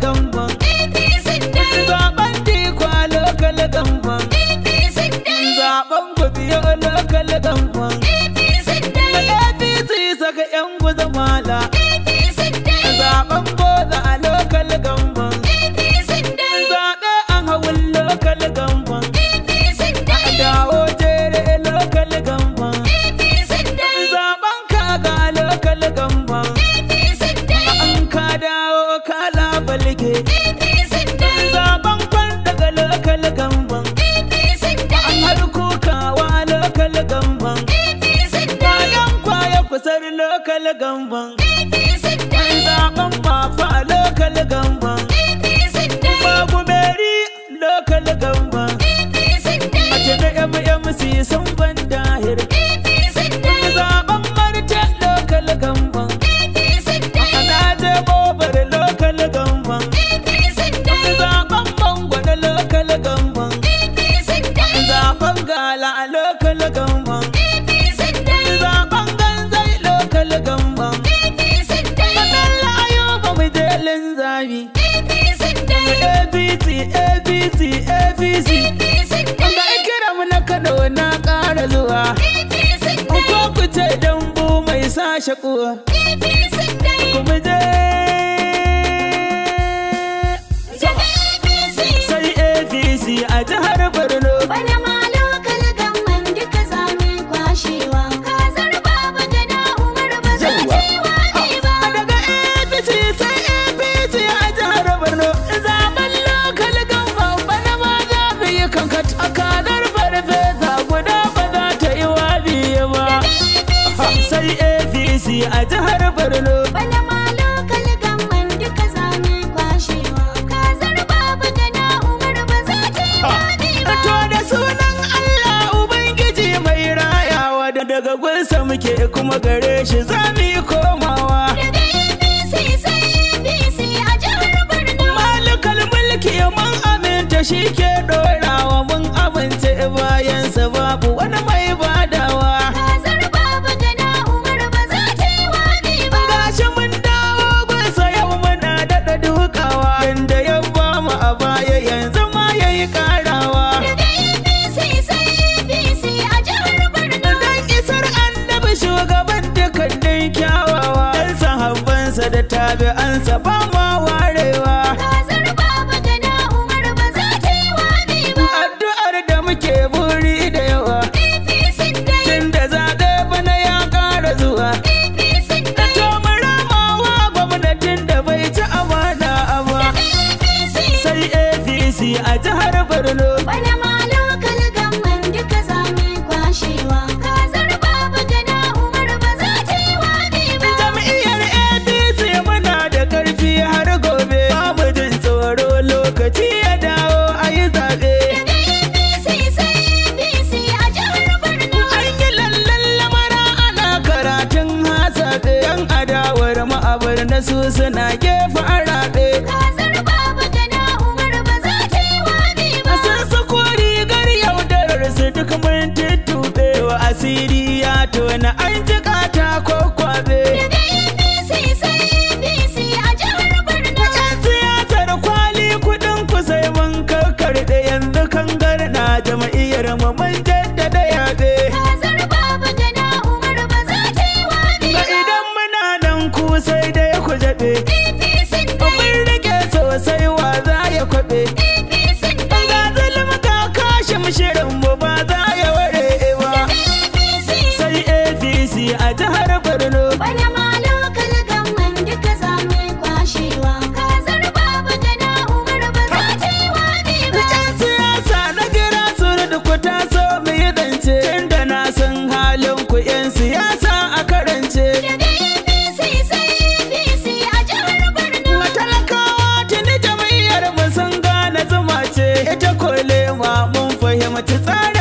gamban zaben dikwa lokal gamban zaben gobiyo lokal gamban APC saka yan guza mala zaben boza a lokal gamban zaɓe an hawun lokal gamban dawo jere lokal gamban zaben kaga lokal gamban an ka dawo kala balge zaben kwan daga lokal gamban an har kukawa lokal gamban bayan kwaya kusar lokal gamban zaben mafa lokal gamban magumeri lokal gamban a jana MMC sun ban dahir zaben marta lokal gamban ana je gobar lokal gamban zaben bangwana lokal gamban zaben gala a lokal gamban zaben ganzai lokal gamban madalla ayuba mu jelin zabi APC ga ikira mu na Kano na ƙara zuwa ko ku ce dambu mai sa shakuwa kuma je sai APC a jihar Borno bana ma lokal gamban duka zame kwashewa kazar baba gada Umar ba za ta yi waɗi ba daga APC sai APC a jihar Borno zaben lokal gamban bana ma za mu yi kankat a kadar farfesa guda ba za ta yi waɗi ba sai APC a jihar Borno bana ma lokal gamban duka zame kwashewa kazar baba gada Umar ba za ta yi waɗi ba to da sunan Allah Ubangiji mai rayawa da daga gunsa muke kuma gare shi za mu yi komawa daga APC sai APC a jihar Borno malikal mulki mun aminta shi ke dorawa mun amince bayansa babu wani mai badawa kazar baba gada Umar ba za ta yi waɗi ba gashi mun dawo gunsa yau muna daɗa dukawa yanda ya bamu a baya yanzu ma yayi karawa daga APC sai APC a jihar Borno dan isar annabi shugaban dukkanin kyawawa dan sahabbansa da tabi'ansa ba ma warewa kazar baba gada Umar ba za ta yi waɗi ba addu'ar da muke buri da yawa APC dai tunda zaɓe bana ya ƙara zuwa APC dai to mu ramawa gwamnatin da bai ci amana ba APC sai APC a jihar Borno bana ma lokal gamban duka zame kwashewa kazar baba gada Umar ba za ta yi waɗi ba jam'iyyar APC muna da ƙarfi har gobe babu jin tsoro lokaci ya dawo a yi zaɓe daga APC sai APC a jihar Borno an yi lallan lamara ana karatun hasaɓe yan adawar ma'abar na su suna gefe a raɓe kazar baba gada Umar ba za ta yi waɗi ba sun sako rigar yaudarar su duk mun tuttuɓe wa asiri ya tona an jiƙa ta kwakwabe daga APC sai APC a jihar Borno yan siyasar kwali kuɗin ku sai mun karkarɗe yanzu kangar na jam'iyyar mu mun jaddada yaɓe kazar baba gada Umar ba za ta yi waɗi ga ba idan muna nan ku sai dai ku jaɓe APC dai mun rike sosai wa za ya kwaɓe APC dai ga zulum ga kashin shirin mu ba za ya ware ba APC sai APC a jihar Borno bana ma lokal gamban duka zame kwashewa kazar baba gada Umar ba za ta yi waɗi ba yan siyasa na gira su ku taso mu yi zance tunda na san halin ku yan siyasa a karance daga APC sai APC a jihar Borno matalakawa tuni jam'iyyar mu sun gane zuma ce ita kolema mun fahimci tsari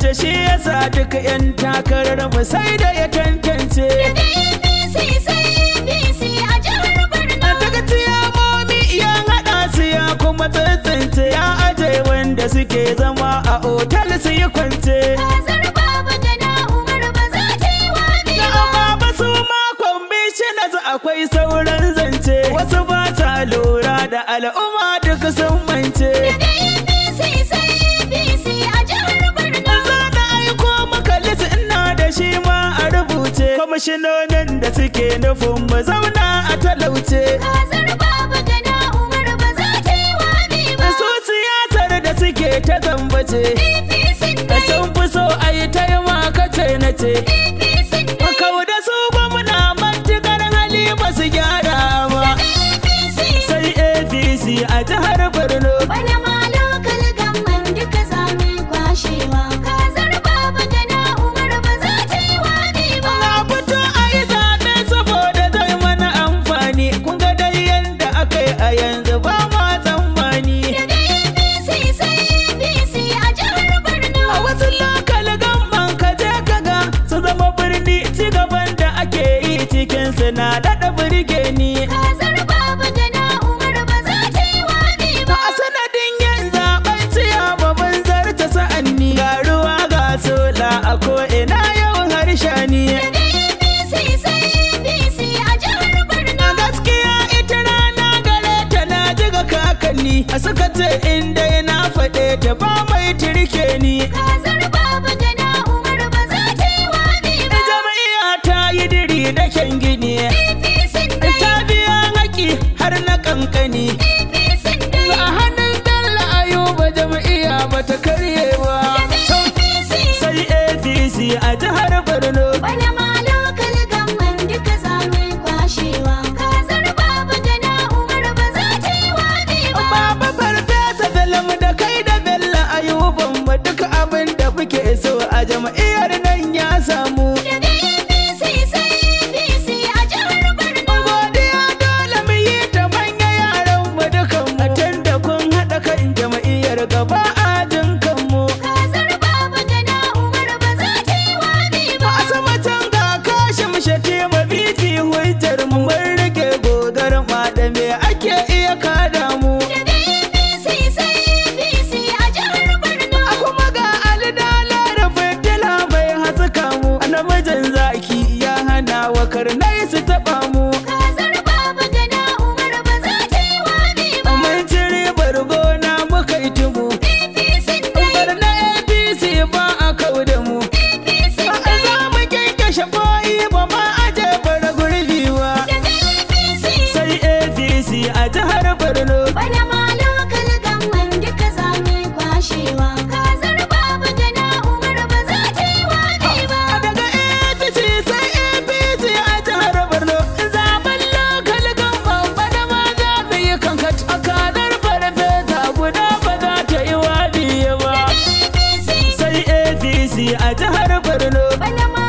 tantance shi yasa duka 'yan takarar mu sai da ya tantance. Daga APC sai APC a jihar Borno. Daga tiyamomi ya haɗa su ya kuma tantance ya aje wanda suke zama a otal su yi kwance. Kazar babu gada Umar ba za ta yi wabi ba. Amma ba su makon bishinas akwai sauran zance. Wasu ba sa lura da al'umma duk sun mance. Daga APC sai APC a jihar Borno. Za na aiko maka list ina da shi ma a rubuce. Kwamishinonin da suke nufin mu zauna a talauce. Kazar babu gada Umar ba za ta yi wabi ba. Su siyasar da suke ta zambace. APC dai. Sun fi so a yi ta yi makace na ce. APC dai. Kau da su gwamna matukar hali ba su gyara ba. APC. Sai APC a jihar Borno. Bana ma lokal gamman duka zami kwashewa. Kazar babu gada Umar ba za ta yi wabi ba. Na fito a yi zaɓe saboda zai mana amfani. Kun ga dai yadda aka yi a yanzu ba ma tsammani. Daga APC sai APC a jihar Borno. A wasu lokal gamban ka je ka ga su zama birni ci gaban da ake yi cikin su na daɗa birge ni. Kazar babu gada Umar ba za ta yi wabi ba. A sanadin yin zaɓen ciya babban zarta sa'anni. Ga ruwa ga sola a ko'ina yau harshani. Daga APC sai APC a jihar Borno. A gaskiya ita rana gare ta na jiga kakanni. A suka ce in dai na faɗe ta ba mai turke ni. Kazar babu gada Umar ba za ta yi wabi ba. Jami'a ta yi diri da kyan gini. APC dai. Ta biya haƙi har na kankani. APC dai. A hannun Bello Ayuba jami'a ba ta karye ba. APC. Sai APC a jihar Borno. Bana ma lokal gamman duka zami kwashewa. Kazar babu gada Umar ba za ta yi wabi ba. Baba farfesa Bello da kai da Bello Ayuban mu duka abin da muke so a jam'iyyar nan ya samu. Daga APC sai APC a jihar Borno. Godiya dole mu yi ta manya yaran mu dukan mu. Tunda kun haɗa kan jam'iyyar gaba a jin kanmu. Kazar babu gada Umar ba za ta yi wabi ba. A sama can ga kashin shake ma biti hujjar mu mun rike gogar ma da me ake iya kada mu. Daga APC sai APC a jihar Borno. A kuma ga alidala da fitila mai haska mu. A namijin zaki ya hana wa karnai su taɓa mu. Kazar babu gada Umar ba za ta yi wabi ba. Mun ci ribar gona muka yi tumu. APC dai. Bar na APC ba a kau da mu. APC Ba dai. za mu kyankyashe boyi ba ma aje bara gurbi ba. Daga APC. Sai APC a jihar Borno. Bana ma lokal gamman duka zami kwashewa. Kazar babu gada Umar ba za ta yi wabi ba. Daga APC sai APC a jihar Borno. Zaben lokal gamban bana ma za mu yi kankat. A kadar farfesa guda ba za ta yi wabi ba. APC. Sai APC a jihar Borno. Bana ma